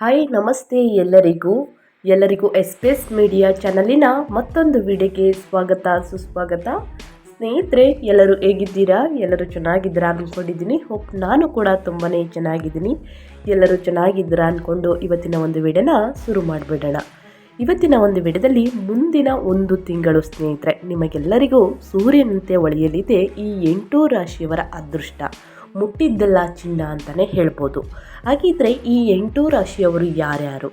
Hi ನಮಸ್ತೆ ಎಲ್ಲರಿಗೂ ಎಸ್ಪೇಸ್ media ಚಾನಲಿನ ಮತ್ತೊಂದು ವಿಡಿಯೋಗೆ ಸ್ವಾಗತ ಸುಸ್ವಾಗತ. ಸ್ನೇಹಿತರೆ, ಎಲ್ಲರೂ ಹೇಗಿದ್ದೀರಾ? ಎಲ್ಲರೂ ಚೆನ್ನಾಗಿದ್ದೀರಾ ಅಂದ್ಕೊಂಡಿದ್ದೀನಿ. ನಾನು ಕೂಡ ತುಂಬಾ ಚೆನ್ನಾಗಿದ್ದೀನಿ. ಎಲ್ಲರೂ ಚೆನ್ನಾಗಿದ್ದೀರಾ ಅಂದ್ಕೊಂಡು ಇವತ್ತಿನ ಒಂದು ವಿಡಿಯೋನ ಶುರು ಮಾಡಿಬಿಡೋಣ. ಇವತ್ತಿನ ಒಂದು ವಿಡಿಯೋದಲ್ಲಿ ಮುಂದಿನ ಒಂದು ತಿಂಗಳು ಸ್ನೇಹಿತರೆ ನಿಮಗೆಲ್ಲರಿಗೂ ಸೂರ್ಯನಂತೆ ಹೊಳೆಯಲಿದೆ. ಈ 8 ರಾಶಿಯವರ ಅದೃಷ್ಟ ಮುಟ್ಟಿದ್ದೆಲ್ಲ ಚಿನ್ನ ಅಂತಲೇ ಹೇಳ್ಬೋದು. ಹಾಗಿದ್ರೆ ಈ 8 ರಾಶಿಯವರು ಯಾರ್ಯಾರು,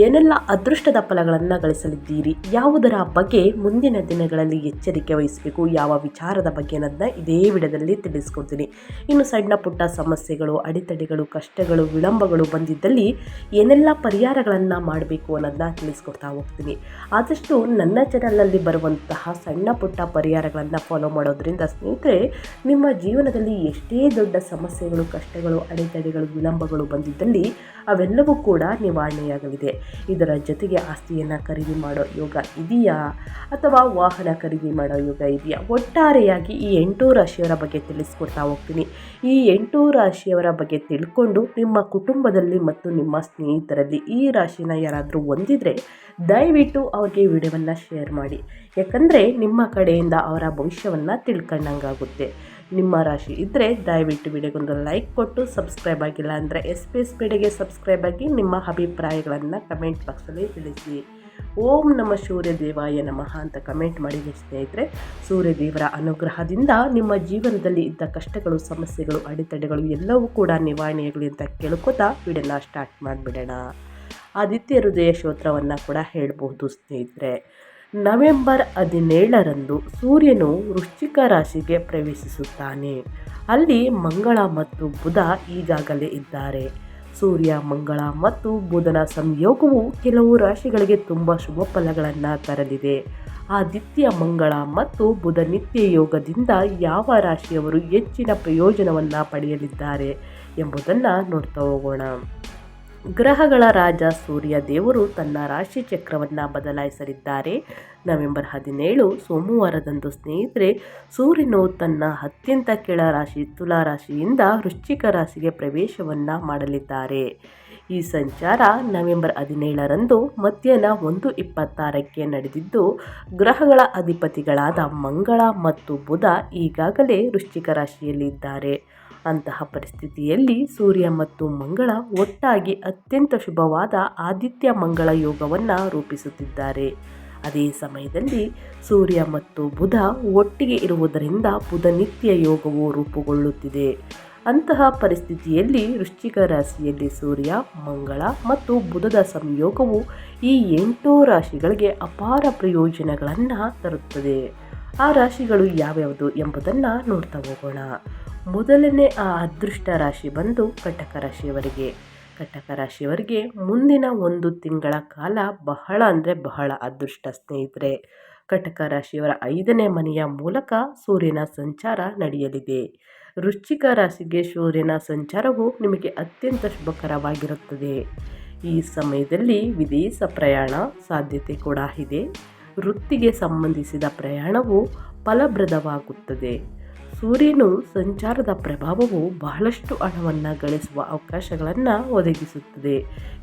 ಏನೆಲ್ಲ ಅದೃಷ್ಟದ ಫಲಗಳನ್ನು ಗಳಿಸಲಿದ್ದೀರಿ, ಯಾವುದರ ಬಗ್ಗೆ ಮುಂದಿನ ದಿನಗಳಲ್ಲಿ ಎಚ್ಚರಿಕೆ ವಹಿಸಬೇಕು, ಯಾವ ವಿಚಾರದ ಬಗ್ಗೆ ಅನ್ನೋದನ್ನ ಇದೇ ವಿಡಿಯೋದಲ್ಲಿ ತಿಳಿಸ್ಕೊಡ್ತೀನಿ. ಇನ್ನು ಸಣ್ಣ ಪುಟ್ಟ ಸಮಸ್ಯೆಗಳು, ಅಡೆತಡೆಗಳು, ಕಷ್ಟಗಳು, ವಿಳಂಬಗಳು ಬಂದಿದ್ದಲ್ಲಿ ಏನೆಲ್ಲ ಪರಿಹಾರಗಳನ್ನು ಮಾಡಬೇಕು ಅನ್ನೋದನ್ನ ತಿಳಿಸ್ಕೊಡ್ತಾ ಹೋಗ್ತೀನಿ. ಆದಷ್ಟು ನನ್ನ ಚಾನಲಲ್ಲಿ ಬರುವಂತಹ ಸಣ್ಣ ಪುಟ್ಟ ಪರಿಹಾರಗಳನ್ನು ಫಾಲೋ ಮಾಡೋದ್ರಿಂದ ಸ್ನೇಹಿತರೆ ನಿಮ್ಮ ಜೀವನದಲ್ಲಿ ಎಷ್ಟೇ ದೊಡ್ಡ ಸಮಸ್ಯೆಗಳು, ಕಷ್ಟಗಳು, ಅಡೆತಡೆಗಳು, ವಿಳಂಬಗಳು ಬಂದಿದ್ದಲ್ಲಿ ಅವೆಲ್ಲವೂ ಕೂಡ ನಿವಾರಣೆಯಾಗಲಿದೆ. ಇದರ ಜೊತೆಗೆ ಆಸ್ತಿಯನ್ನು ಖರೀದಿ ಮಾಡೋ ಯೋಗ ಇದೆಯಾ ಅಥವಾ ವಾಹನ ಖರೀದಿ ಮಾಡೋ ಯೋಗ ಇದೆಯಾ, ಒಟ್ಟಾರೆಯಾಗಿ ಈ 8 ರಾಶಿಯವರ ಬಗ್ಗೆ ತಿಳಿಸ್ಕೊಡ್ತಾ ಹೋಗ್ತೀನಿ. ಈ 8 ರಾಶಿಯವರ ಬಗ್ಗೆ ತಿಳ್ಕೊಂಡು ನಿಮ್ಮ ಕುಟುಂಬದಲ್ಲಿ ಮತ್ತು ನಿಮ್ಮ ಸ್ನೇಹಿತರಲ್ಲಿ ಈ ರಾಶಿನ ಯಾರಾದರೂ ಹೊಂದಿದ್ರೆ ದಯವಿಟ್ಟು ಅವ್ರಿಗೆ ವಿಡಿಯೋವನ್ನು ಶೇರ್ ಮಾಡಿ. ಯಾಕಂದರೆ ನಿಮ್ಮ ಕಡೆಯಿಂದ ಅವರ ಭವಿಷ್ಯವನ್ನು ತಿಳ್ಕೊಂಡಂಗಾಗುತ್ತೆ. ನಿಮ್ಮ ರಾಶಿ ಇದ್ದರೆ ದಯವಿಟ್ಟು ವಿಡಿಯೋಗೊಂದು ಲೈಕ್ ಕೊಟ್ಟು, ಸಬ್ಸ್ಕ್ರೈಬ್ ಆಗಿಲ್ಲ ಅಂದರೆ ಎಸ್ಪೇಸ್ ಮೀಡಿಯಾಗೆ ಸಬ್ಸ್ಕ್ರೈಬ್ ಆಗಿ ನಿಮ್ಮ ಅಭಿಪ್ರಾಯಗಳನ್ನು ಕಮೆಂಟ್ ಬಾಕ್ಸಲ್ಲಿ ತಿಳಿಸಿ. ಓಂ ನಮಃ ಸೂರ್ಯದೇವಾಯ ನಮಃ ಅಂತ ಕಮೆಂಟ್ ಮಾಡಿದ ಸ್ನೇಹಿತರೆ, ಸೂರ್ಯದೇವರ ಅನುಗ್ರಹದಿಂದ ನಿಮ್ಮ ಜೀವನದಲ್ಲಿ ಇದ್ದ ಕಷ್ಟಗಳು, ಸಮಸ್ಯೆಗಳು, ಅಡೆತಡೆಗಳು ಎಲ್ಲವೂ ಕೂಡ ನಿವಾರಣೆಯಾಗಲಿ ಅಂತ ಕೇಳ್ಕೊತಾ ವಿಡಿಯೋನ ಸ್ಟಾರ್ಟ್ ಮಾಡಿಬಿಡೋಣ. ಆದಿತ್ಯ ಹೃದಯ ಸ್ತೋತ್ರವನ್ನು ಕೂಡ ಹೇಳ್ಬೋದು ಸ್ನೇಹಿತರೆ. ನವೆಂಬರ್ 17ರಂದು ಸೂರ್ಯನು ವೃಶ್ಚಿಕ ರಾಶಿಗೆ ಪ್ರವೇಶಿಸುತ್ತಾನೆ. ಅಲ್ಲಿ ಮಂಗಳ ಮತ್ತು ಬುಧ ಈಗಾಗಲೇ ಇದ್ದಾರೆ. ಸೂರ್ಯ, ಮಂಗಳ ಮತ್ತು ಬುಧನ ಸಂಯೋಗವು ಕೆಲವು ರಾಶಿಗಳಿಗೆ ತುಂಬ ಶುಭ ಫಲಗಳನ್ನು ತರಲಿದೆ. ಆದಿತ್ಯ, ಮಂಗಳ ಮತ್ತು ಬುಧ ನಿತ್ಯ ಯೋಗದಿಂದ ಯಾವ ರಾಶಿಯವರು ಹೆಚ್ಚಿನ ಪ್ರಯೋಜನವನ್ನು ಪಡೆಯಲಿದ್ದಾರೆ ಎಂಬುದನ್ನು ನೋಡ್ತಾ ಹೋಗೋಣ. ಗ್ರಹಗಳ ರಾಜ ಸೂರ್ಯ ದೇವರು ತನ್ನ ರಾಶಿ ಚಕ್ರವನ್ನು ಬದಲಾಯಿಸಲಿದ್ದಾರೆ. ನವೆಂಬರ್ 17 ಸೋಮವಾರದಂದು ಸ್ನೇಹಿತರೆ ಸೂರ್ಯನು ತನ್ನ ಅತ್ಯಂತ ಕೆಳ ರಾಶಿ ತುಲಾ ರಾಶಿಯಿಂದ ವೃಶ್ಚಿಕ ರಾಶಿಗೆ ಪ್ರವೇಶವನ್ನು ಮಾಡಲಿದ್ದಾರೆ. ಈ ಸಂಚಾರ ನವೆಂಬರ್ 17ರಂದು ಮಧ್ಯಾಹ್ನ 1:26ಕ್ಕೆ ನಡೆದಿದ್ದು, ಗ್ರಹಗಳ ಅಧಿಪತಿಗಳಾದ ಮಂಗಳ ಮತ್ತು ಬುಧ ಈಗಾಗಲೇ ವೃಶ್ಚಿಕ ರಾಶಿಯಲ್ಲಿದ್ದಾರೆ. ಅಂತಹ ಪರಿಸ್ಥಿತಿಯಲ್ಲಿ ಸೂರ್ಯ ಮತ್ತು ಮಂಗಳ ಒಟ್ಟಾಗಿ ಅತ್ಯಂತ ಶುಭವಾದ ಆದಿತ್ಯ ಮಂಗಳ ಯೋಗವನ್ನು ರೂಪಿಸುತ್ತಿದ್ದಾರೆ. ಅದೇ ಸಮಯದಲ್ಲಿ ಸೂರ್ಯ ಮತ್ತು ಬುಧ ಒಟ್ಟಿಗೆ ಇರುವುದರಿಂದ ಬುಧ ನಿತ್ಯ ಯೋಗವು ರೂಪುಗೊಳ್ಳುತ್ತಿದೆ. ಅಂತಹ ಪರಿಸ್ಥಿತಿಯಲ್ಲಿ ವೃಶ್ಚಿಕ ರಾಶಿಯಲ್ಲಿ ಸೂರ್ಯ, ಮಂಗಳ ಮತ್ತು ಬುಧದ ಸಂಯೋಗವು ಈ 8 ರಾಶಿಗಳಿಗೆ ಅಪಾರ ಪ್ರಯೋಜನಗಳನ್ನು ತರುತ್ತದೆ. ಆ ರಾಶಿಗಳು ಯಾವ್ಯಾವುದು ಎಂಬುದನ್ನು ನೋಡ್ತಾ ಹೋಗೋಣ. ಮೊದಲನೇ ಅದೃಷ್ಟ ರಾಶಿ ಬಂದು ಕಟಕ ರಾಶಿಯವರಿಗೆ. ಕಟಕ ರಾಶಿಯವರಿಗೆ ಮುಂದಿನ ಒಂದು ತಿಂಗಳ ಕಾಲ ಬಹಳ ಅಂದರೆ ಬಹಳ ಅದೃಷ್ಟ ಸ್ನೇಹಿತರೆ. ಕಟಕ ರಾಶಿಯವರ 5ನೇ ಮನೆಯ ಮೂಲಕ ಸೂರ್ಯನ ಸಂಚಾರ ನಡೆಯಲಿದೆ. ವೃಶ್ಚಿಕ ರಾಶಿಗೆ ಸೂರ್ಯನ ಸಂಚಾರವು ನಿಮಗೆ ಅತ್ಯಂತ ಶುಭಕರವಾಗಿರುತ್ತದೆ. ಈ ಸಮಯದಲ್ಲಿ ವಿದೇಶ ಪ್ರಯಾಣ ಸಾಧ್ಯತೆ ಕೂಡ ಇದೆ. ವೃತ್ತಿಗೆ ಸಂಬಂಧಿಸಿದ ಪ್ರಯಾಣವು ಫಲಪ್ರದವಾಗುತ್ತದೆ. ಸೂರ್ಯನು ಸಂಚಾರದ ಪ್ರಭಾವವು ಬಹಳಷ್ಟು ಹಣವನ್ನು ಗಳಿಸುವ ಅವಕಾಶಗಳನ್ನು ಒದಗಿಸುತ್ತದೆ.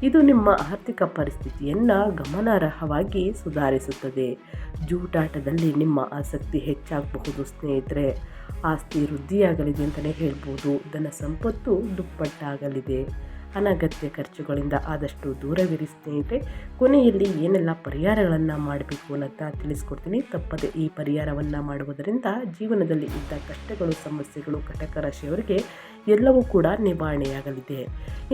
ಇದು ನಿಮ್ಮ ಆರ್ಥಿಕ ಪರಿಸ್ಥಿತಿಯನ್ನು ಗಮನಾರ್ಹವಾಗಿ ಸುಧಾರಿಸುತ್ತದೆ. ಜೂಟಾಟದಲ್ಲಿ ನಿಮ್ಮ ಆಸಕ್ತಿ ಹೆಚ್ಚಾಗಬಹುದು ಸ್ನೇಹಿತರೆ. ಆಸ್ತಿ ವೃದ್ಧಿಯಾಗಲಿದೆ ಅಂತಲೇ ಹೇಳ್ಬೋದು. ಧನ ಸಂಪತ್ತು ದುಪ್ಪಟ್ಟಾಗಲಿದೆ. ಅನಗತ್ಯ ಖರ್ಚುಗಳಿಂದ ಆದಷ್ಟು ದೂರವಿರಿ ಸ್ನೇಹಿತರೆ. ಕೊನೆಯಲ್ಲಿ ಏನೆಲ್ಲ ಪರಿಹಾರಗಳನ್ನು ಮಾಡಬೇಕು ಅನ್ನೋದನ್ನ ತಿಳಿಸ್ಕೊಡ್ತೀನಿ. ತಪ್ಪದೆ ಈ ಪರಿಹಾರವನ್ನು ಮಾಡುವುದರಿಂದ ಜೀವನದಲ್ಲಿ ಇದ್ದ ಕಷ್ಟಗಳು, ಸಮಸ್ಯೆಗಳು ಕಟಕ ರಾಶಿಯವರಿಗೆ ಎಲ್ಲವೂ ಕೂಡ ನಿವಾರಣೆಯಾಗಲಿದೆ.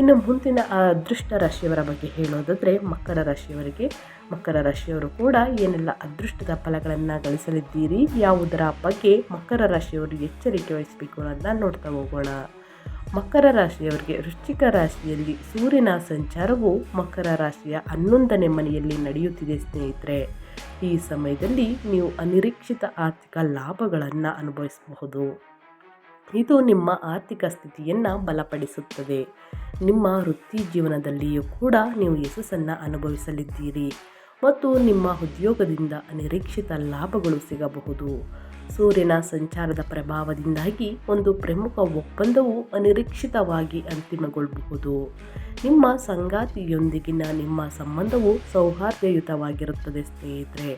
ಇನ್ನು ಮುಂದಿನ ಅದೃಷ್ಟ ರಾಶಿಯವರ ಬಗ್ಗೆ ಹೇಳೋದಾದರೆ ಮಕರ ರಾಶಿಯವರಿಗೆ. ಮಕರ ರಾಶಿಯವರು ಕೂಡ ಏನೆಲ್ಲ ಅದೃಷ್ಟದ ಫಲಗಳನ್ನು ಗಳಿಸಲಿದ್ದೀರಿ, ಯಾವುದರ ಬಗ್ಗೆ ಮಕರ ರಾಶಿಯವರು ಎಚ್ಚರಿಕೆ ವಹಿಸಬೇಕು ಅನ್ನೋದನ್ನ ನೋಡ್ತಾ ಹೋಗೋಣ. ಮಕರ ರಾಶಿಯವರಿಗೆ ವೃಶ್ಚಿಕ ರಾಶಿಯಲ್ಲಿ ಸೂರ್ಯನ ಸಂಚಾರವು ಮಕರ ರಾಶಿಯ 11ನೇ ಮನೆಯಲ್ಲಿ ನಡೆಯುತ್ತಿದೆ ಸ್ನೇಹಿತರೆ. ಈ ಸಮಯದಲ್ಲಿ ನೀವು ಅನಿರೀಕ್ಷಿತ ಆರ್ಥಿಕ ಲಾಭಗಳನ್ನು ಅನುಭವಿಸಬಹುದು. ಇದು ನಿಮ್ಮ ಆರ್ಥಿಕ ಸ್ಥಿತಿಯನ್ನು ಬಲಪಡಿಸುತ್ತದೆ. ನಿಮ್ಮ ವೃತ್ತಿ ಜೀವನದಲ್ಲಿಯೂ ಕೂಡ ನೀವು ಯಶಸ್ಸನ್ನು ಅನುಭವಿಸಲಿದ್ದೀರಿ. ಮತ್ತು ನಿಮ್ಮ ಉದ್ಯೋಗದಿಂದ ಅನಿರೀಕ್ಷಿತ ಲಾಭಗಳು ಸಿಗಬಹುದು. ಸೂರ್ಯನ ಸಂಚಾರದ ಪ್ರಭಾವದಿಂದಾಗಿ ಒಂದು ಪ್ರಮುಖ ಒಪ್ಪಂದವು ಅನಿರೀಕ್ಷಿತವಾಗಿ ಅಂತಿಮಗೊಳ್ಳಬಹುದು. ನಿಮ್ಮ ಸಂಗಾತಿಯೊಂದಿಗಿನ ನಿಮ್ಮ ಸಂಬಂಧವು ಸೌಹಾರ್ದಯುತವಾಗಿರುತ್ತದೆ ಸ್ನೇಹಿತರೆ.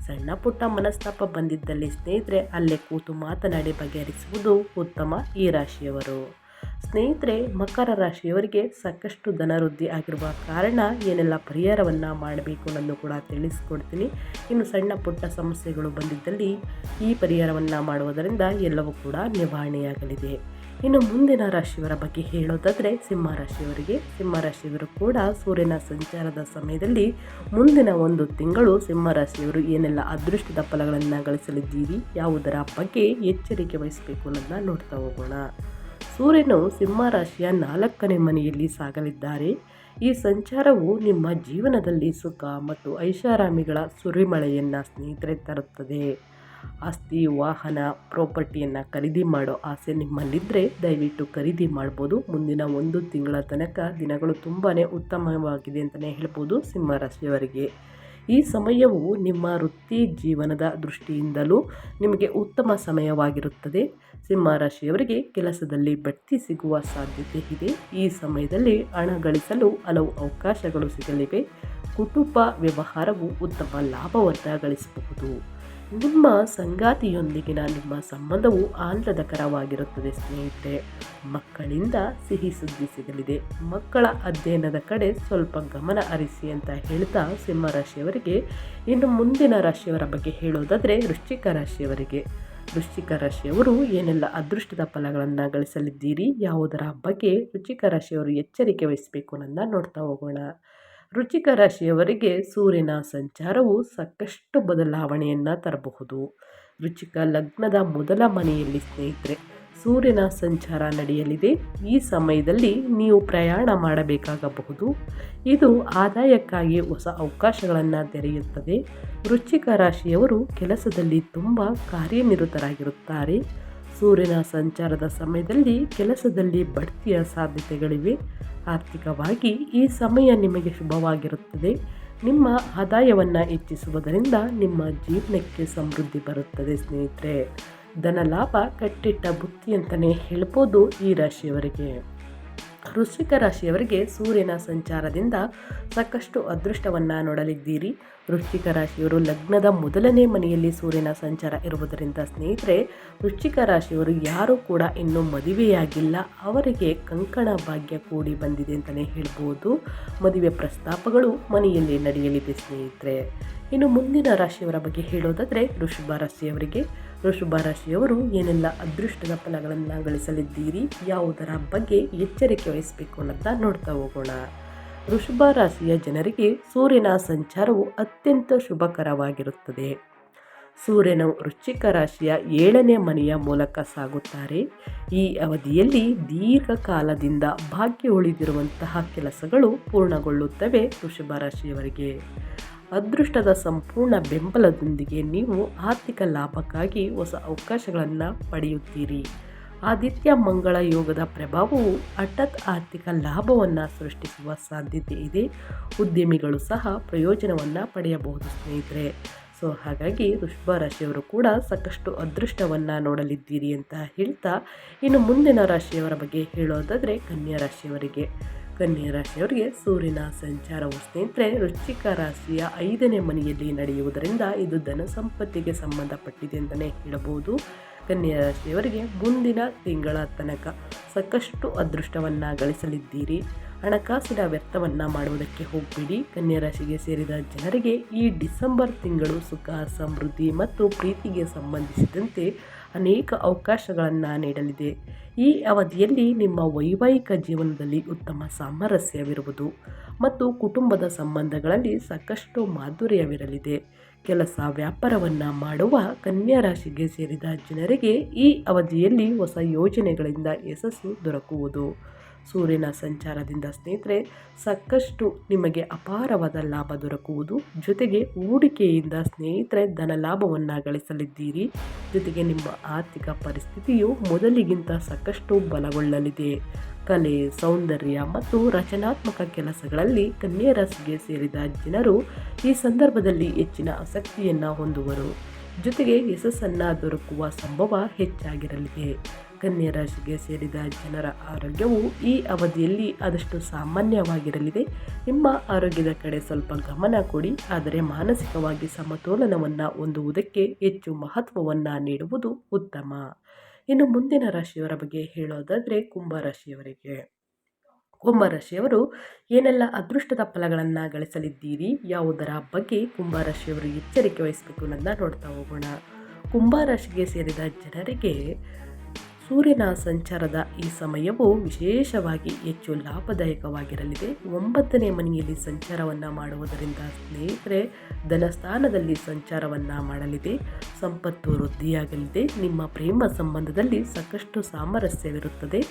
ಸಣ್ಣ ಪುಟ್ಟ ಮನಸ್ತಾಪ ಬಂದಿದ್ದಲ್ಲಿ ಸ್ನೇಹಿತರೆ ಅಲ್ಲೇ ಕೂತು ಮಾತನಾಡಿ ಬಗೆಹರಿಸುವುದು ಉತ್ತಮ. ಈ ರಾಶಿಯವರು ಸ್ನೇಹಿತರೆ, ಮಕರ ರಾಶಿಯವರಿಗೆ ಸಾಕಷ್ಟು ಧನವೃದ್ಧಿ ಆಗಿರುವ ಕಾರಣ ಏನೆಲ್ಲ ಪರಿಹಾರವನ್ನು ಮಾಡಬೇಕು ಅನ್ನೋದು ಕೂಡ ತಿಳಿಸ್ಕೊಡ್ತೀನಿ. ಇನ್ನು ಸಣ್ಣ ಪುಟ್ಟ ಸಮಸ್ಯೆಗಳು ಬಂದಿದ್ದಲ್ಲಿ ಈ ಪರಿಹಾರವನ್ನು ಮಾಡುವುದರಿಂದ ಎಲ್ಲವೂ ಕೂಡ ನಿವಾರಣೆಯಾಗಲಿದೆ. ಇನ್ನು ಮುಂದಿನ ರಾಶಿಯವರ ಬಗ್ಗೆ ಹೇಳೋದಾದರೆ ಸಿಂಹರಾಶಿಯವರು ಕೂಡ ಸೂರ್ಯನ ಸಂಚಾರದ ಸಮಯದಲ್ಲಿ ಮುಂದಿನ ಒಂದು ತಿಂಗಳು ಸಿಂಹರಾಶಿಯವರು ಏನೆಲ್ಲ ಅದೃಷ್ಟದ ಫಲಗಳನ್ನು ಗಳಿಸಲಿದ್ದೀರಿ, ಯಾವುದರ ಬಗ್ಗೆ ಎಚ್ಚರಿಕೆ ವಹಿಸಬೇಕು ಅನ್ನೋದನ್ನ ನೋಡ್ತಾ ಹೋಗೋಣ. ಸೂರ್ಯನು ಸಿಂಹರಾಶಿಯ 4ನೇ ಮನೆಯಲ್ಲಿ ಸಾಗಲಿದ್ದಾರೆ. ಈ ಸಂಚಾರವು ನಿಮ್ಮ ಜೀವನದಲ್ಲಿ ಸುಖ ಮತ್ತು ಐಷಾರಾಮಿಗಳ ಸುರಿಮಳೆಯನ್ನು ಸ್ನೇಹಿತರೆ ತರುತ್ತದೆ. ಆಸ್ತಿ, ವಾಹನ, ಪ್ರಾಪರ್ಟಿಯನ್ನು ಖರೀದಿ ಮಾಡೋ ಆಸೆ ನಿಮ್ಮಲ್ಲಿದ್ದರೆ ದಯವಿಟ್ಟು ಖರೀದಿ ಮಾಡ್ಬೋದು. ಮುಂದಿನ ಒಂದು ತಿಂಗಳ ತನಕ ದಿನಗಳು ತುಂಬಾ ಉತ್ತಮವಾಗಿದೆ ಅಂತಲೇ ಹೇಳ್ಬೋದು ಸಿಂಹರಾಶಿಯವರಿಗೆ. ಈ ಸಮಯವು ನಿಮ್ಮ ವೃತ್ತಿ ಜೀವನದ ದೃಷ್ಟಿಯಿಂದಲೂ ನಿಮಗೆ ಉತ್ತಮ ಸಮಯವಾಗಿರುತ್ತದೆ. ಸಿಂಹರಾಶಿಯವರಿಗೆ ಕೆಲಸದಲ್ಲಿ ಬಡ್ತಿ ಸಿಗುವ ಸಾಧ್ಯತೆ ಇದೆ. ಈ ಸಮಯದಲ್ಲಿ ಹಣ ಗಳಿಸಲು ಹಲವು ಅವಕಾಶಗಳು ಸಿಗಲಿವೆ. ಕುಟುಂಬ ವ್ಯವಹಾರವು ಉತ್ತಮ ಲಾಭವನ್ನು ಗಳಿಸಬಹುದು. ನಿಮ್ಮ ಸಂಗಾತಿಯೊಂದಿಗಿನ ನಿಮ್ಮ ಸಂಬಂಧವು ಆಹ್ಲಾದಕರವಾಗಿರುತ್ತದೆ ಸ್ನೇಹಿತರೆ. ಮಕ್ಕಳಿಂದ ಸಿಹಿ ಸುದ್ದಿ ಸಿಗಲಿದೆ. ಮಕ್ಕಳ ಅಧ್ಯಯನದ ಕಡೆ ಸ್ವಲ್ಪ ಗಮನ ಹರಿಸಿ ಅಂತ ಹೇಳ್ತಾ ಸಿಂಹರಾಶಿಯವರಿಗೆ ಇನ್ನು ಮುಂದಿನ ರಾಶಿಯವರ ಬಗ್ಗೆ ಹೇಳೋದಾದರೆ ವೃಶ್ಚಿಕ ರಾಶಿಯವರು ಏನೆಲ್ಲ ಅದೃಷ್ಟದ ಫಲಗಳನ್ನು ಗಳಿಸಲಿದ್ದೀರಿ, ಯಾವುದರ ಬಗ್ಗೆ ವೃಶ್ಚಿಕ ರಾಶಿಯವರು ಎಚ್ಚರಿಕೆ ವಹಿಸಬೇಕು ಅನ್ನೋದನ್ನ ನೋಡ್ತಾ ಹೋಗೋಣ. ವೃಶ್ಚಿಕ ರಾಶಿಯವರಿಗೆ ಸೂರ್ಯನ ಸಂಚಾರವು ಸಾಕಷ್ಟು ಬದಲಾವಣೆಯನ್ನು ತರಬಹುದು. ವೃಶ್ಚಿಕ ಲಗ್ನದ ಮೊದಲ ಮನೆಯಲ್ಲಿ ಸ್ನೇಹಿತರೆ ಸೂರ್ಯನ ಸಂಚಾರ ನಡೆಯಲಿದೆ. ಈ ಸಮಯದಲ್ಲಿ ನೀವು ಪ್ರಯಾಣ ಮಾಡಬೇಕಾಗಬಹುದು. ಇದು ಆದಾಯಕ್ಕಾಗಿ ಹೊಸ ಅವಕಾಶಗಳನ್ನು ತೆರೆಯುತ್ತದೆ. ವೃಶ್ಚಿಕ ರಾಶಿಯವರು ಕೆಲಸದಲ್ಲಿ ತುಂಬ ಕಾರ್ಯನಿರತರಾಗಿರುತ್ತಾರೆ. ಸೂರ್ಯನ ಸಂಚಾರದ ಸಮಯದಲ್ಲಿ ಕೆಲಸದಲ್ಲಿ ಬಡ್ತಿಯ ಸಾಧ್ಯತೆಗಳಿವೆ. ಆರ್ಥಿಕವಾಗಿ ಈ ಸಮಯ ನಿಮಗೆ ಶುಭವಾಗಿರುತ್ತದೆ. ನಿಮ್ಮ ಆದಾಯವನ್ನು ಹೆಚ್ಚಿಸುವುದರಿಂದ ನಿಮ್ಮ ಜೀವನಕ್ಕೆ ಸಮೃದ್ಧಿ ಬರುತ್ತದೆ ಸ್ನೇಹಿತರೆ. ಧನ ಲಾಭ ಕಟ್ಟಿಟ್ಟ ಬುತ್ತಿ ಅಂತಲೇ ಹೇಳ್ಬೋದು ಈ ರಾಶಿಯವರಿಗೆ. ವೃಶ್ಚಿಕ ರಾಶಿಯವರಿಗೆ ಸೂರ್ಯನ ಸಂಚಾರದಿಂದ ಸಾಕಷ್ಟು ಅದೃಷ್ಟವನ್ನು ನೋಡಲಿದ್ದೀರಿ. ವೃಶ್ಚಿಕ ರಾಶಿಯವರು ಲಗ್ನದ ಮೊದಲನೇ ಮನೆಯಲ್ಲಿ ಸೂರ್ಯನ ಸಂಚಾರ ಇರುವುದರಿಂದ ಸ್ನೇಹಿತರೆ ವೃಶ್ಚಿಕ ರಾಶಿಯವರು ಯಾರೂ ಕೂಡ ಇನ್ನೂ ಮದುವೆಯಾಗಿಲ್ಲ, ಅವರಿಗೆ ಕಂಕಣ ಭಾಗ್ಯ ಕೂಡಿ ಬಂದಿದೆ ಅಂತಲೇ ಹೇಳ್ಬೋದು. ಮದುವೆ ಪ್ರಸ್ತಾಪಗಳು ಮನೆಯಲ್ಲಿ ನಡೆಯಲಿದೆ ಸ್ನೇಹಿತರೆ. ಇನ್ನು ಮುಂದಿನ ರಾಶಿಯವರ ಬಗ್ಗೆ ಹೇಳೋದಾದರೆ ವೃಷಭ ರಾಶಿಯವರು ಏನೆಲ್ಲ ಅದೃಷ್ಟದ ಫಲಗಳನ್ನು ಗಳಿಸಲಿದ್ದೀರಿ, ಯಾವುದರ ಬಗ್ಗೆ ಎಚ್ಚರಿಕೆ ವಹಿಸಬೇಕು ಅನ್ನೋದನ್ನ ನೋಡ್ತಾ ಹೋಗೋಣ. ವೃಷಭ ರಾಶಿಯ ಜನರಿಗೆ ಸೂರ್ಯನ ಸಂಚಾರವು ಅತ್ಯಂತ ಶುಭಕರವಾಗಿರುತ್ತದೆ. ಸೂರ್ಯನು ವೃಶ್ಚಿಕ ರಾಶಿಯ 7ನೇ ಮನೆಯ ಮೂಲಕ ಸಾಗುತ್ತಾರೆ. ಈ ಅವಧಿಯಲ್ಲಿ ದೀರ್ಘಕಾಲದಿಂದ ಬಾಕಿ ಉಳಿದಿರುವಂತಹ ಕೆಲಸಗಳು ಪೂರ್ಣಗೊಳ್ಳುತ್ತವೆ. ವೃಷಭ ರಾಶಿಯವರಿಗೆ ಅದೃಷ್ಟದ ಸಂಪೂರ್ಣ ಬೆಂಬಲದೊಂದಿಗೆ ನೀವು ಆರ್ಥಿಕ ಲಾಭಕ್ಕಾಗಿ ಹೊಸ ಅವಕಾಶಗಳನ್ನು ಪಡೆಯುತ್ತೀರಿ. ಆದಿತ್ಯ ಮಂಗಳ ಯೋಗದ ಪ್ರಭಾವವು ಹಠಾತ್ ಆರ್ಥಿಕ ಲಾಭವನ್ನು ಸೃಷ್ಟಿಸುವ ಸಾಧ್ಯತೆ ಇದೆ. ಉದ್ಯಮಿಗಳು ಸಹ ಪ್ರಯೋಜನವನ್ನು ಪಡೆಯಬಹುದು ಸ್ನೇಹಿತರೆ. ಹಾಗಾಗಿ ವೃಷಭ ರಾಶಿಯವರು ಕೂಡ ಸಾಕಷ್ಟು ಅದೃಷ್ಟವನ್ನು ನೋಡಲಿದ್ದೀರಿ ಅಂತ ಹೇಳ್ತಾ ಇನ್ನು ಮುಂದಿನ ರಾಶಿಯವರ ಬಗ್ಗೆ ಹೇಳೋದಾದರೆ ಕನ್ಯಾ ರಾಶಿಯವರಿಗೆ ಸೂರ್ಯನ ಸಂಚಾರವು ಸ್ನೇಹಿತರೆ ವೃಶ್ಚಿಕ ರಾಶಿಯ 5ನೇ ಮನೆಯಲ್ಲಿ ನಡೆಯುವುದರಿಂದ ಇದು ಧನ ಸಂಪತ್ತಿಗೆ ಸಂಬಂಧಪಟ್ಟಿದೆ ಅಂತಲೇ ಹೇಳಬಹುದು. ಕನ್ಯಾ ರಾಶಿಯವರಿಗೆ ಮುಂದಿನ ತಿಂಗಳ ತನಕ ಸಾಕಷ್ಟು ಅದೃಷ್ಟವನ್ನು ಗಳಿಸಲಿದ್ದೀರಿ. ಹಣಕಾಸಿನ ವ್ಯರ್ಥವನ್ನು ಮಾಡುವುದಕ್ಕೆ ಹೋಗಬೇಡಿ. ಕನ್ಯಾ ರಾಶಿಗೆ ಸೇರಿದ ಜನರಿಗೆ ಈ ಡಿಸೆಂಬರ್ ತಿಂಗಳು ಸುಖ, ಸಮೃದ್ಧಿ ಮತ್ತು ಪ್ರೀತಿಗೆ ಸಂಬಂಧಿಸಿದಂತೆ ಅನೇಕ ಅವಕಾಶಗಳನ್ನು ನೀಡಲಿದೆ. ಈ ಅವಧಿಯಲ್ಲಿ ನಿಮ್ಮ ವೈವಾಹಿಕ ಜೀವನದಲ್ಲಿ ಉತ್ತಮ ಸಾಮರಸ್ಯವಿರುವುದು ಮತ್ತು ಕುಟುಂಬದ ಸಂಬಂಧಗಳಲ್ಲಿ ಸಾಕಷ್ಟು ಮಾಧುರ್ಯವಿರಲಿದೆ. ಕೆಲಸ ವ್ಯಾಪಾರವನ್ನು ಮಾಡುವ ಕನ್ಯಾ ರಾಶಿಗೆ ಸೇರಿದ ಜನರಿಗೆ ಈ ಅವಧಿಯಲ್ಲಿ ಹೊಸ ಯೋಜನೆಗಳಿಂದ ಯಶಸ್ಸು ದೊರಕುವುದು. ಸೂರ್ಯನ ಸಂಚಾರದಿಂದ ಸ್ನೇಹಿತರೆ ಸಾಕಷ್ಟು ನಿಮಗೆ ಅಪಾರವಾದ ಲಾಭ ದೊರಕುವುದು, ಜೊತೆಗೆ ಹೂಡಿಕೆಯಿಂದ ಸ್ನೇಹಿತರೆ ಧನ ಲಾಭವನ್ನು ಗಳಿಸಲಿದ್ದೀರಿ. ಜೊತೆಗೆ ನಿಮ್ಮ ಆರ್ಥಿಕ ಪರಿಸ್ಥಿತಿಯು ಮೊದಲಿಗಿಂತ ಸಾಕಷ್ಟು ಬಲಗೊಳ್ಳಲಿದೆ. ಕಲೆ, ಸೌಂದರ್ಯ ಮತ್ತು ರಚನಾತ್ಮಕ ಕೆಲಸಗಳಲ್ಲಿ ಕನ್ಯಾ ರಾಶಿಗೆ ಸೇರಿದ ಜನರು ಈ ಸಂದರ್ಭದಲ್ಲಿ ಹೆಚ್ಚಿನ ಆಸಕ್ತಿಯನ್ನು ಹೊಂದುವರು. ಜೊತೆಗೆ ಯಶಸ್ಸನ್ನು ದೊರಕುವ ಸಂಭವ ಹೆಚ್ಚಾಗಿರಲಿದೆ. ಕನ್ಯಾ ರಾಶಿಗೆ ಸೇರಿದ ಜನರ ಆರೋಗ್ಯವು ಈ ಅವಧಿಯಲ್ಲಿ ಆದಷ್ಟು ಸಾಮಾನ್ಯವಾಗಿರಲಿದೆ. ನಿಮ್ಮ ಆರೋಗ್ಯದ ಕಡೆ ಸ್ವಲ್ಪ ಗಮನ ಕೊಡಿ, ಆದರೆ ಮಾನಸಿಕವಾಗಿ ಸಮತೋಲನವನ್ನು ಹೊಂದುವುದಕ್ಕೆ ಹೆಚ್ಚು ಮಹತ್ವವನ್ನು ನೀಡುವುದು ಉತ್ತಮ. ಇನ್ನು ಮುಂದಿನ ರಾಶಿಯವರ ಬಗ್ಗೆ ಹೇಳೋದಾದರೆ ಕುಂಭರಾಶಿಯವರಿಗೆ. ಕುಂಭರಾಶಿಯವರು ಏನೆಲ್ಲ ಅದೃಷ್ಟದ ಫಲಗಳನ್ನು ಗಳಿಸಲಿದ್ದೀರಿ, ಯಾವುದರ ಬಗ್ಗೆ ಕುಂಭರಾಶಿಯವರು ಎಚ್ಚರಿಕೆ ವಹಿಸಬೇಕು ಅನ್ನೋದನ್ನ ನೋಡ್ತಾ ಹೋಗೋಣ. ಕುಂಭರಾಶಿಗೆ ಸೇರಿದ ಜನರಿಗೆ ಸೂರ್ಯನ ಸಂಚಾರದ ಈ ಸಮಯವು ವಿಶೇಷವಾಗಿ ಹೆಚ್ಚು ಲಾಭದಾಯಕವಾಗಿರಲಿದೆ. 9ನೇ ಮನೆಯಲ್ಲಿ ಸಂಚಾರವನ್ನು ಮಾಡುವುದರಿಂದ ಸ್ನೇಹಿತರೆ ಧನಸ್ಥಾನದಲ್ಲಿ ಸಂಚಾರವನ್ನು ಮಾಡಲಿದೆ. ಸಂಪತ್ತು ವೃದ್ಧಿಯಾಗಲಿದೆ. ನಿಮ್ಮ ಪ್ರೇಮ ಸಂಬಂಧದಲ್ಲಿ ಸಾಕಷ್ಟು ಸಾಮರಸ್ಯವಿರುತ್ತದೆ.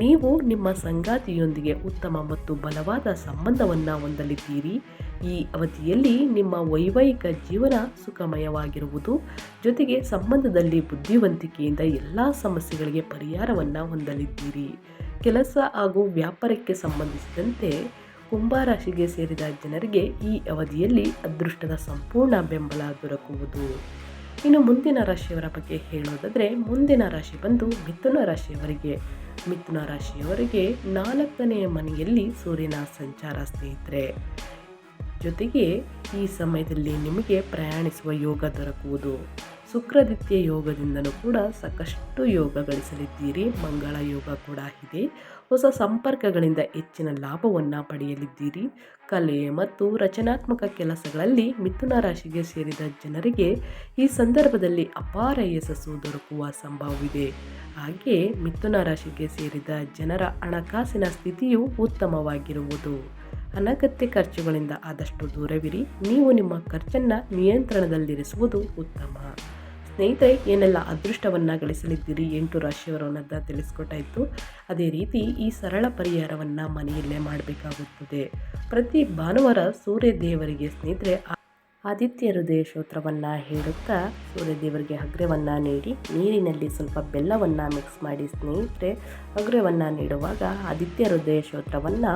ನೀವು ನಿಮ್ಮ ಸಂಗಾತಿಯೊಂದಿಗೆ ಉತ್ತಮ ಮತ್ತು ಬಲವಾದ ಸಂಬಂಧವನ್ನು ಹೊಂದಲಿದ್ದೀರಿ. ಈ ಅವಧಿಯಲ್ಲಿ ನಿಮ್ಮ ವೈವಾಹಿಕ ಜೀವನ ಸುಖಮಯವಾಗಿರುವುದು, ಜೊತೆಗೆ ಸಂಬಂಧದಲ್ಲಿ ಬುದ್ಧಿವಂತಿಕೆಯಿಂದ ಎಲ್ಲ ಸಮಸ್ಯೆಗಳಿಗೆ ಪರಿಹಾರವನ್ನು ಹೊಂದಲಿದ್ದೀರಿ. ಕೆಲಸ ಹಾಗೂ ವ್ಯಾಪಾರಕ್ಕೆ ಸಂಬಂಧಿಸಿದಂತೆ ಕುಂಭರಾಶಿಗೆ ಸೇರಿದ ಜನರಿಗೆ ಈ ಅವಧಿಯಲ್ಲಿ ಅದೃಷ್ಟದ ಸಂಪೂರ್ಣ ಬೆಂಬಲ ದೊರಕುವುದು. ಇನ್ನು ಮುಂದಿನ ರಾಶಿಯವರ ಬಗ್ಗೆ ಹೇಳೋದಾದರೆ ಮುಂದಿನ ರಾಶಿ ಬಂದು ಮಿಥುನ ರಾಶಿಯವರಿಗೆ. ಮಿಥುನ ರಾಶಿಯವರಿಗೆ 4ನೇ ಮನೆಯಲ್ಲಿ ಸೂರ್ಯನ ಸಂಚಾರ ಸ್ನೇಹಿತರೆ. ಜೊತೆಗೆ ಈ ಸಮಯದಲ್ಲಿ ನಿಮಗೆ ಪ್ರಯಾಣಿಸುವ ಯೋಗ ದೊರಕುವುದು. ಶುಕ್ರಾದಿತ್ಯ ಯೋಗದಿಂದಲೂ ಕೂಡ ಸಾಕಷ್ಟು ಯೋಗ ಗಳಿಸಲಿದ್ದೀರಿ. ಮಂಗಳ ಯೋಗ ಕೂಡ ಇದೆ. ಹೊಸ ಸಂಪರ್ಕಗಳಿಂದ ಹೆಚ್ಚಿನ ಲಾಭವನ್ನು ಪಡೆಯಲಿದ್ದೀರಿ. ಕಲೆ ಮತ್ತು ರಚನಾತ್ಮಕ ಕೆಲಸಗಳಲ್ಲಿ ಮಿಥುನ ರಾಶಿಗೆ ಸೇರಿದ ಜನರಿಗೆ ಈ ಸಂದರ್ಭದಲ್ಲಿ ಅಪಾರ ಯಶಸ್ಸು ದೊರಕುವ ಸಂಭವವಿದೆ. ಹಾಗೆ ಮಿಥುನ ರಾಶಿಗೆ ಸೇರಿದ ಜನರ ಹಣಕಾಸಿನ ಸ್ಥಿತಿಯು ಉತ್ತಮವಾಗಿರುವುದು. ಅನಗತ್ಯ ಖರ್ಚುಗಳಿಂದ ಆದಷ್ಟು ದೂರವಿರಿ. ನೀವು ನಿಮ್ಮ ಖರ್ಚನ್ನು ನಿಯಂತ್ರಣದಲ್ಲಿರಿಸುವುದು ಉತ್ತಮ. ಸ್ನೇಹಿತರೆ ಏನೆಲ್ಲ ಅದೃಷ್ಟವನ್ನು ಗಳಿಸಲಿದ್ದೀರಿ 8 ರಾಶಿಯವರು ಅನ್ನೋದನ್ನ ತಿಳಿಸ್ಕೊಟ್ಟಾಯಿತು. ಅದೇ ರೀತಿ ಈ ಸರಳ ಪರಿಹಾರವನ್ನು ಮನೆಯಲ್ಲೇ ಮಾಡಬೇಕಾಗುತ್ತದೆ. ಪ್ರತಿ ಭಾನುವಾರ ಸೂರ್ಯ ದೇವರಿಗೆ ಸ್ನೇಹಿತರೆ ಆದಿತ್ಯ ಹೃದಯ ಸ್ತೋತ್ರವನ್ನು ಹೇಳುತ್ತಾ ಸೂರ್ಯದೇವರಿಗೆ ಅಗ್ರ್ಯವನ್ನು ನೀಡಿ ನೀರಿನಲ್ಲಿ ಸ್ವಲ್ಪ ಬೆಲ್ಲವನ್ನು ಮಿಕ್ಸ್ ಮಾಡಿ ಸ್ನೇಹಿತರೆ ಅಗ್ರ್ಯವನ್ನು ನೀಡುವಾಗ ಆದಿತ್ಯ ಹೃದಯ ಸ್ತೋತ್ರವನ್ನು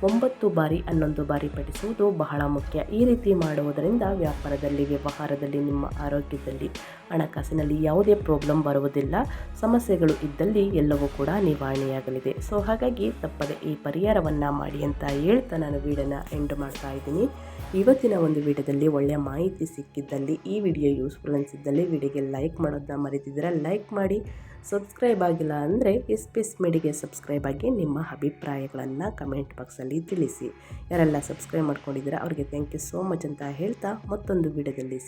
9 ಬಾರಿ 11 ಬಾರಿ ಪಠಿಸುವುದು ಬಹಳ ಮುಖ್ಯ. ಈ ರೀತಿ ಮಾಡುವುದರಿಂದ ವ್ಯಾಪಾರದಲ್ಲಿ, ವ್ಯವಹಾರದಲ್ಲಿ, ನಿಮ್ಮ ಆರೋಗ್ಯದಲ್ಲಿ, ಹಣಕಾಸಿನಲ್ಲಿ ಯಾವುದೇ ಪ್ರಾಬ್ಲಮ್ ಬರುವುದಿಲ್ಲ. ಸಮಸ್ಯೆಗಳು ಇದ್ದಲ್ಲಿ ಎಲ್ಲವೂ ಕೂಡ ನಿವಾರಣೆಯಾಗಲಿದೆ. ಸೊ ಹಾಗಾಗಿ ತಪ್ಪದೆ ಈ ಪರಿಹಾರವನ್ನು ಮಾಡಿ ಅಂತ ಹೇಳ್ತಾ ನಾನು ವಿಡಿಯೋನ ಎಂಡ್ ಮಾಡ್ತಾ ಇದ್ದೀನಿ. ಇವತ್ತಿನ ಒಂದು ವಿಡಿಯೋದಲ್ಲಿ ಒಳ್ಳೆಯ ಮಾಹಿತಿ ಸಿಕ್ಕಿದ್ದಲ್ಲಿ, ಈ ವಿಡಿಯೋ ಯೂಸ್ಫುಲ್ ಅನಿಸಿದ್ದಲ್ಲಿ ವಿಡಿಯೋಗೆ ಲೈಕ್ ಮಾಡೋದನ್ನ ಮರೆತಿದ್ದೀರಾ, ಲೈಕ್ ಮಾಡಿ. ಸಬ್ಸ್ಕ್ರೈಬ್ ಆಗಿಲ್ಲ ಅಂದರೆ ಎಸ್ ಮೀಡಿಯಾಗೆ ಸಬ್ಸ್ಕ್ರೈಬ್ ಆಗಿ ನಿಮ್ಮ ಅಭಿಪ್ರಾಯಗಳನ್ನು ಕಮೆಂಟ್ ಬಾಕ್ಸಲ್ಲಿ ತಿಳಿಸಿ. ಯಾರೆಲ್ಲ ಸಬ್ಸ್ಕ್ರೈಬ್ ಮಾಡ್ಕೊಂಡಿದ್ದೀರಾ ಅವರಿಗೆ ಥ್ಯಾಂಕ್ ಯು ಸೋ ಮಚ್ ಅಂತ ಹೇಳ್ತಾ ಮತ್ತೊಂದು ವಿಡಿಯೋದಲ್ಲಿ